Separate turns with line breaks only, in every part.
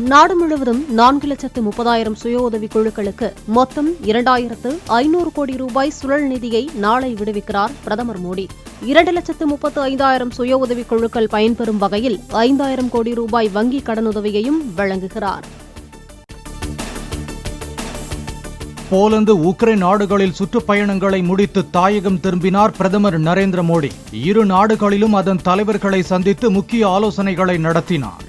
நாடு முழுவதும் 4,30,000 சுய உதவி குழுக்களுக்கு மொத்தம் 2,500 கோடி ரூபாய் சுழல் நிதியை நாளை விடுவிக்கிறார் பிரதமர் மோடி. 2,35,000 சுய உதவி குழுக்கள் பயன்பெறும் வகையில் 5,000 கோடி ரூபாய் வங்கிக் கடனுதவியையும் வழங்குகிறார்.
போலந்து, உக்ரைன் நாடுகளில் சுற்றுப்பயணங்களை முடித்து தாயகம் திரும்பினார் பிரதமர் நரேந்திர மோடி. இரு நாடுகளிலும் அதன் தலைவர்களை சந்தித்து முக்கிய ஆலோசனைகளை நடத்தினார்.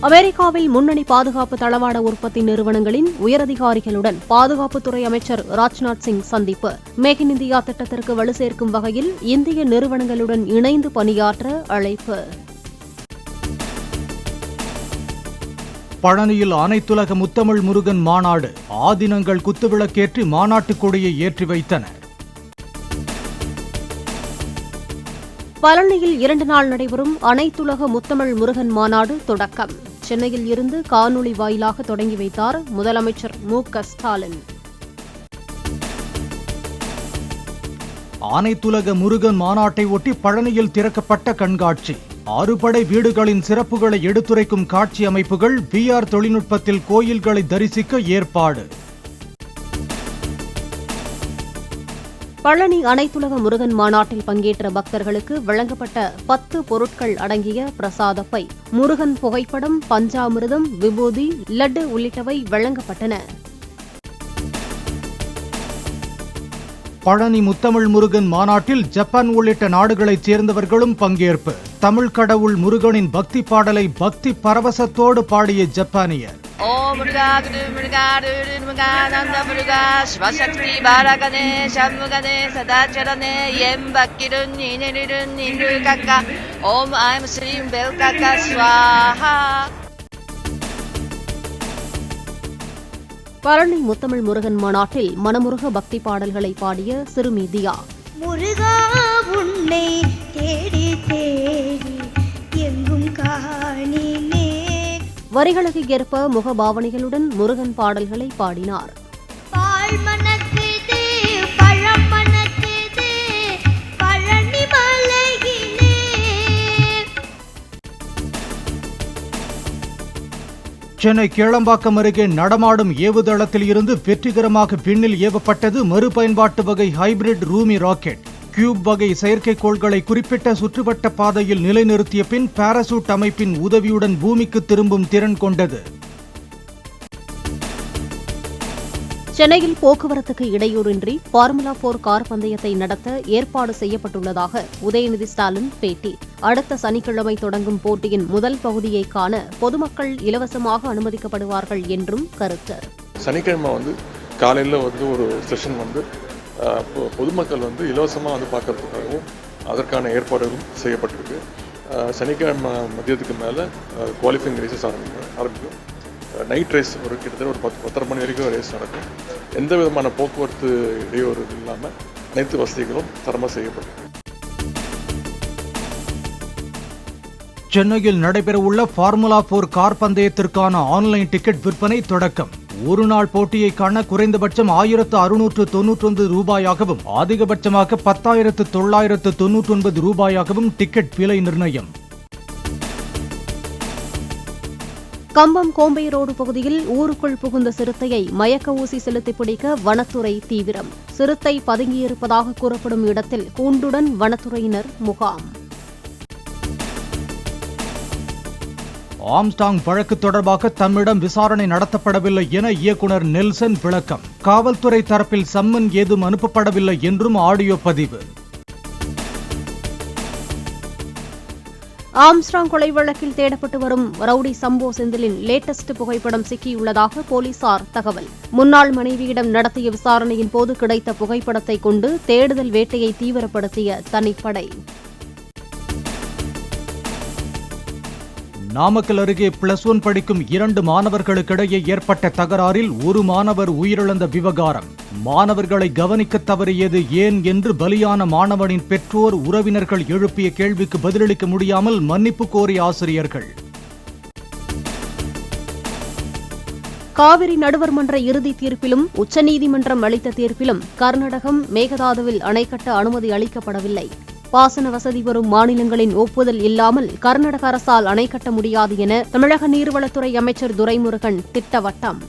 அமெரிக்காவில் முன்னணி பாதுகாப்பு தளவாட உற்பத்தி நிறுவனங்களின் உயரதிகாரிகளுடன் பாதுகாப்புத்துறை அமைச்சர் ராஜ்நாத் சிங் சந்திப்பு. மேக் இன் இந்தியா திட்டத்திற்கு வலு சேர்க்கும் வகையில் இந்திய நிறுவனங்களுடன் இணைந்து பணியாற்ற அழைப்பு.
பழனியில் அனைத்துலக முத்தமிழ் முருகன் மாநாடு. ஆதினங்கள் குத்துவிளக்கேற்றி மாநாட்டுக் கொடியை ஏற்றி வைத்தனர்.
பழனியில் 2 நாள் நடைபெறும் அனைத்துலக முத்தமிழ் முருகன் மாநாடு தொடக்கம். சென்னையில் இருந்து காணொலி வாயிலாக தொடங்கி வைத்தார் முதலமைச்சர் மு.க. ஸ்டாலின்.
அனைத்துலக முருகன் மாநாட்டை ஒட்டி பழனியில் திறக்கப்பட்ட கண்காட்சி. 6 படை வீடுகளின் சிறப்புகளை எடுத்துரைக்கும் காட்சி அமைப்புகள். VR தொழில்நுட்பத்தில் கோயில்களை தரிசிக்க ஏற்பாடு.
பழனி அனைத்துலக முருகன் மாநாட்டில் பங்கேற்ற பக்தர்களுக்கு வழங்கப்பட்ட 10 பொருட்கள் அடங்கிய பிரசாத பை, முருகன் புகைப்படம், பஞ்சாமிர்தம், விபூதி, லட்டு உள்ளிட்டவை வழங்கப்பட்டன.
பழனி முத்தமிழ் முருகன் மாநாட்டில் ஜப்பான் உள்ளிட்ட நாடுகளைச் சேர்ந்தவர்களும் பங்கேற்பு. தமிழ் கடவுள் முருகனின் பக்தி பாடலை பக்தி பரவசத்தோடு பாடிய ஜப்பானியர்.
ஓம் முருகா குரு முருகா ருரு முருகா நந்த முருகா சிவசக்தி பாரகனே சண்முகனே சதாச்சரனே எம்பக்கிருன் நீனிருன் நீரு கக்கா ஓம் ஐம் ஸ்ரீம் பெல் கக்கா ஸ்வாஹா.
பழனி முத்தமிழ் முருகன் மாநாட்டில் மனமுருக பக்தி பாடல்களை பாடிய சிறுமி தியா.
முருகா உன்னை தேடி தேடி எங்கும் காணினே.
வரிகளுக்கு ஏற்ப முகபாவனைகளுடன் முருகன் பாடல்களை பாடினார்.
பால் மணக்குது பழம் மணக்குது பழனி மலையிலே.
சென்னை கேளம்பாக்கம் அருகே நடமாடும் ஏவுதளத்தில் இருந்து வெற்றிகரமாக விண்ணில் ஏவப்பட்டது மறுபயன்பாட்டு வகை ஹைபிரிட் ரூமி ராக்கெட். கியூப் வகை செயற்கைக்கோள்களை குறிப்பிட்ட சுற்றுவட்ட பாதையில் நிலைநிறுத்திய பின் பாராசூட் அமைப்பின் உதவியுடன் பூமிக்கு திரும்பும் திறன் கொண்டது.
சென்னையில் போக்குவரத்துக்கு இடையூறின்றி ஃபார்முலா 4 கார் பந்தயத்தை நடத்த ஏற்பாடு செய்யப்பட்டுள்ளதாக உதயநிதி ஸ்டாலின் பேட்டி. அடுத்த சனிக்கிழமை தொடங்கும் போட்டியின் முதல் பகுதியை காண பொதுமக்கள் இலவசமாக அனுமதிக்கப்படுவார்கள் என்றும் கருத்து.
சனிக்கிழமை காலையில் ஒரு செஷன் பொதுமக்கள் இலவசமாக பார்க்கறதுக்காகவும் அதற்கான ஏற்பாடுகளும் செய்யப்பட்டிருக்கு. சனிக்கிழமை மதியத்துக்கு மேலே குவாலிஃபைங் ரேசஸ் ஆரம்பிக்கும். நைட் ரேஸ் கிட்டத்தட்ட ஒரு 10 மணி வரைக்கும் ரேஸ் நடக்கும். எந்த விதமான போக்குவரத்து இடையூறு இல்லாமல் அனைத்து வசதிகளும் தரமாக செய்யப்படும்.
சென்னையில் நடைபெறவுள்ள ஃபார்முலா 4 கார் பந்தயத்திற்கான ஆன்லைன் டிக்கெட் விற்பனை தொடக்கம். ஒரு நாள் போட்டியை காண குறைந்தபட்சம் 1,699 ரூபாயாகவும் அதிகபட்சமாக 10,999 ரூபாயாகவும் டிக்கெட் விலை நிர்ணயம்.
கம்பம் கோம்பை ரோடு பகுதியில் ஊருக்குள் புகுந்த சிறுத்தையை மயக்க ஊசி செலுத்தி பிடிக்க வனத்துறை தீவிரம். சிறுத்தை பதுங்கியிருப்பதாக கூறப்படும் இடத்தில் கூண்டுடன் வனத்துறையினர் முகாம்.
ஆம்ஸ்டாங் வழக்கு தொடர்பாக தம்மிடம் விசாரணை நடத்தப்படவில்லை என இயக்குனர் நெல்சன் விளக்கம். காவல்துறை தரப்பில் சம்மன் ஏதும் அனுப்பப்படவில்லை என்றும் ஆடியோ பதிவு.
ஆம்ஸ்டாங் கொலை வழக்கில் தேடப்பட்டு வரும் ரவுடி சம்போ செந்திலின் லேட்டஸ்ட் புகைப்படம் சிக்கியுள்ளதாக போலீசார் தகவல். முன்னாள் மனைவியிடம் நடத்திய விசாரணையின் போது கிடைத்த புகைப்படத்தை கொண்டு தேடுதல் வேட்டையை தீவிரப்படுத்திய தனிப்படை.
நாமக்கல் அருகே +1 படிக்கும் 2 மாணவர்களுக்கிடையே ஏற்பட்ட தகராறில் ஒரு மாணவர் உயிரிழந்த விவகாரம். மாணவர்களை கவனிக்க தவறியது ஏன் என்று பலியான மாணவனின் பெற்றோர், உறவினர்கள் எழுப்பிய கேள்விக்கு பதிலளிக்க முடியாமல் மன்னிப்பு கோரிய ஆசிரியர்கள்.
காவிரி நடுவர் மன்ற இறுதி தீர்ப்பிலும் உச்சநீதிமன்றம் அளித்த தீர்ப்பிலும் கர்நாடகம் மேகதாதுவில் அணை கட்ட அனுமதி அளிக்கப்படவில்லை. பாசன வசதி வரும் மாநிலங்களின் ஒப்புதல் இல்லாமல் கர்நாடக அரசால் அணை கட்ட முடியாது என தமிழக நீர்வளத்துறை அமைச்சர் துரைமுருகன் திட்டவட்டம்.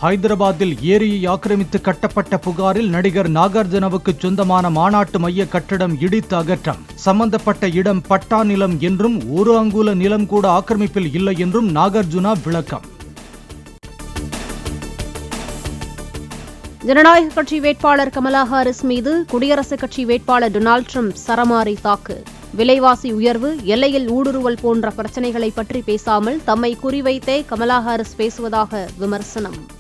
ஹைதராபாத்தில் ஏரியை ஆக்கிரமித்து கட்டப்பட்ட புகாரில் நடிகர் நாகார்ஜுனாவுக்கு சொந்தமான மாநாட்டு மைய கட்டடம் இடித்து அகற்றம். சம்பந்தப்பட்ட இடம் பட்டா நிலம் என்றும் ஒரு அங்குல நிலம் கூட ஆக்கிரமிப்பில் இல்லை என்றும் நாகார்ஜுனா விளக்கம்.
ஜனநாயக கட்சி வேட்பாளர் கமலா ஹாரிஸ் மீது குடியரசுக் கட்சி வேட்பாளர் டொனால்டு டிரம்ப் சரமாரி தாக்கு. விலைவாசி உயர்வு, எல்லையில் ஊடுருவல் போன்ற பிரச்சினைகளை பற்றி பேசாமல் தம்மை குறிவைத்தே கமலா ஹாரிஸ் பேசுவதாக விமர்சனம்.